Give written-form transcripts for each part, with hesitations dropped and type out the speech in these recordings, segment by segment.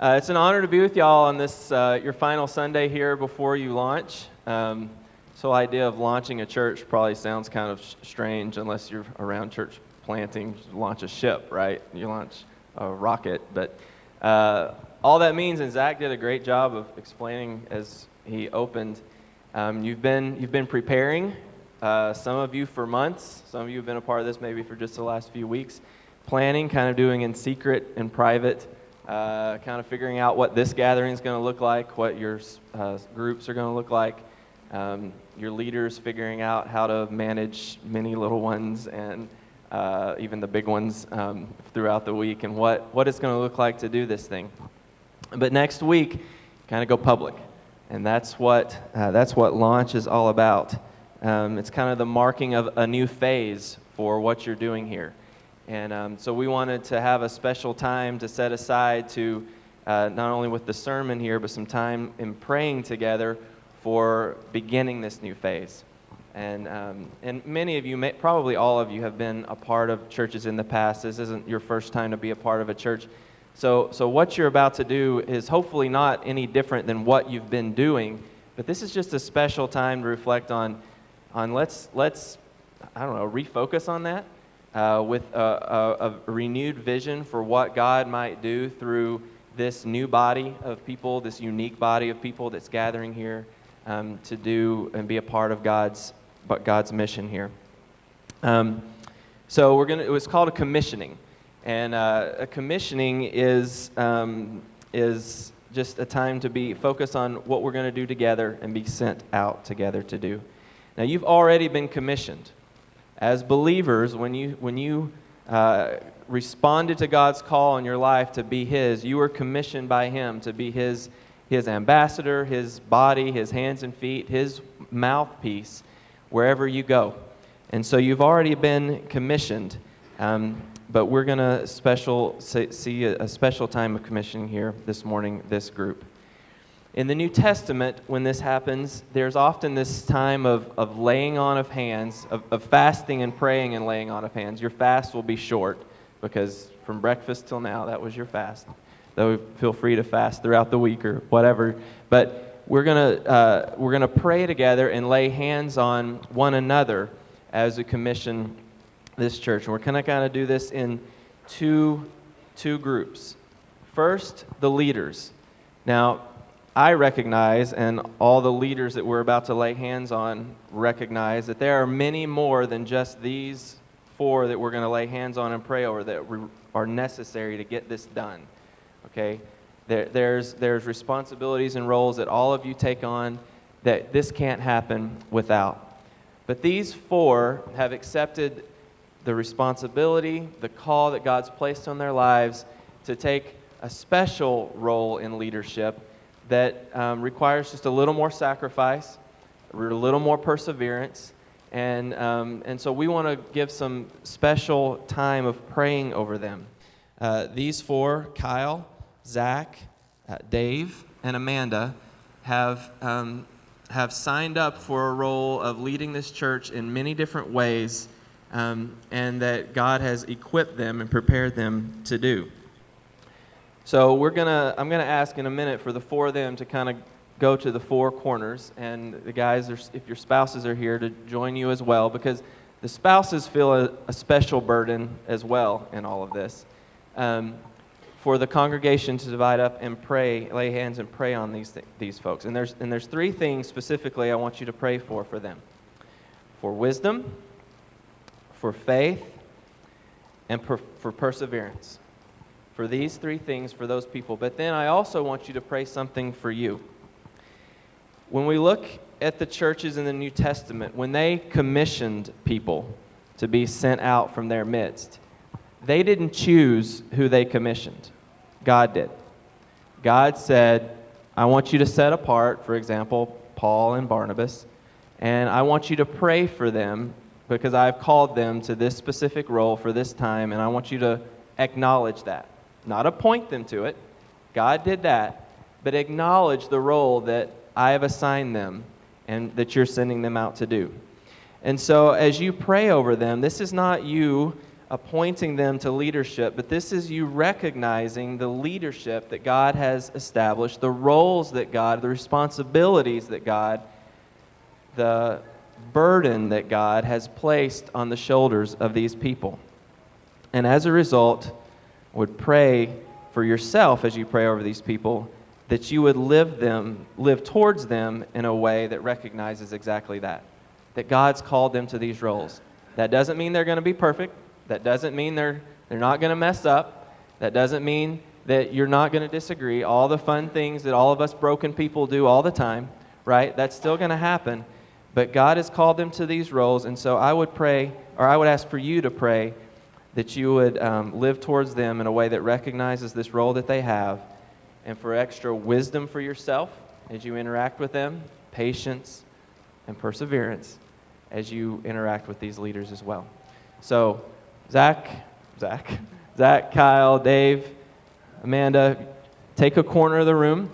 It's an honor to be with y'all on this, your final Sunday here before you launch. So idea of launching a church probably sounds kind of strange unless you're around church planting. You launch a ship, right? You launch a rocket. But all that means, and Zach did a great job of explaining as he opened, you've been preparing, some of you for months, some of you have been a part of this maybe for just the last few weeks, planning, kind of doing in secret and private, kind of figuring out what this gathering is going to look like, what your groups are going to look like, your leaders figuring out how to manage many little ones and even the big ones throughout the week, and what it's going to look like to do this thing. But next week, kind of go public, and that's what launch is all about. It's kind of the marking of a new phase for what you're doing here. And so we wanted to have a special time to set aside to, not only with the sermon here, but some time in praying together for beginning this new phase. And many of you, probably all of you, have been a part of churches in the past. This isn't your first time to be a part of a church. So what you're about to do is hopefully not any different than what you've been doing, but this is just a special time to reflect on let's I don't know, refocus on that. With a renewed vision for what God might do through this new body of people, this unique body of people that's gathering here to do and be a part of God's mission here. So it was called a commissioning, and a commissioning is just a time to be focused on what we're going to do together and be sent out together to do. Now, you've already been commissioned. As believers, when you responded to God's call in your life to be His, you were commissioned by Him to be His ambassador, His body, His hands and feet, His mouthpiece, wherever you go. And so you've already been commissioned, but we're going to see a special time of commissioning here this morning, this group. In the New Testament, when this happens, there's often this time of laying on of hands, of fasting and praying and laying on of hands. Your fast will be short, because from breakfast till now, that was your fast. Though feel free to fast throughout the week or whatever. But we're gonna pray together and lay hands on one another as we commission this church. And we're gonna kind of do this in two groups. First, the leaders. Now, I recognize, and all the leaders that we're about to lay hands on recognize, that there are many more than just these four that we're going to lay hands on and pray over that are necessary to get this done. Okay? There's responsibilities and roles that all of you take on that this can't happen without. But these four have accepted the responsibility, the call that God's placed on their lives to take a special role in leadership that requires just a little more sacrifice, a little more perseverance, and so we want to give some special time of praying over them. These four, Kyle, Zach, Dave, and Amanda, have signed up for a role of leading this church in many different ways, and that God has equipped them and prepared them to do. So I'm gonna ask in a minute for the four of them to kind of go to the four corners, and the guys, if your spouses are here, to join you as well, because the spouses feel a special burden as well in all of this. For the congregation to divide up and pray, lay hands and pray on these folks. And there's three things specifically I want you to pray for them: for wisdom, for faith, and for perseverance. For these three things for those people. But then I also want you to pray something for you. When we look at the churches in the New Testament, when they commissioned people to be sent out from their midst, they didn't choose who they commissioned. God did. God said, I want you to set apart, for example, Paul and Barnabas, and I want you to pray for them because I've called them to this specific role for this time, and I want you to acknowledge that. Not appoint them to it. God did that. But acknowledge the role that I have assigned them and that you're sending them out to do. And so as you pray over them, this is not you appointing them to leadership, but this is you recognizing the leadership that God has established, the roles that God, the responsibilities that God, the burden that God has placed on the shoulders of these people. And as a result, would pray for yourself as you pray over these people, that you would live towards them in a way that recognizes exactly that God's called them to these roles. That doesn't mean they're going to be perfect. That doesn't mean they're not going to mess up. That doesn't mean that you're not going to disagree. All the fun things that all of us broken people do all the time, right? That's still going to happen. But God has called them to these roles, and so I would pray, or I would ask for you to pray, that you would live towards them in a way that recognizes this role that they have, and for extra wisdom for yourself as you interact with them, patience and perseverance as you interact with these leaders as well. So, Zach, Kyle, Dave, Amanda, take a corner of the room,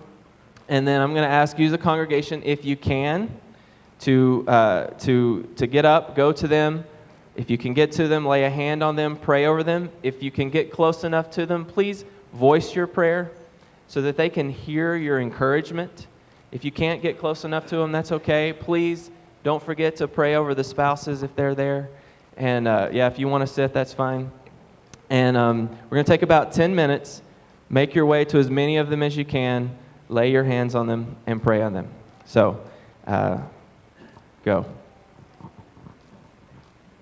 and then I'm going to ask you as a congregation, if you can, to get up, go to them. If you can get to them, lay a hand on them, pray over them. If you can get close enough to them, please voice your prayer so that they can hear your encouragement. If you can't get close enough to them, that's okay. Please don't forget to pray over the spouses if they're there. And if you want to sit, that's fine. And we're going to take about 10 minutes. Make your way to as many of them as you can. Lay your hands on them and pray on them. So, go.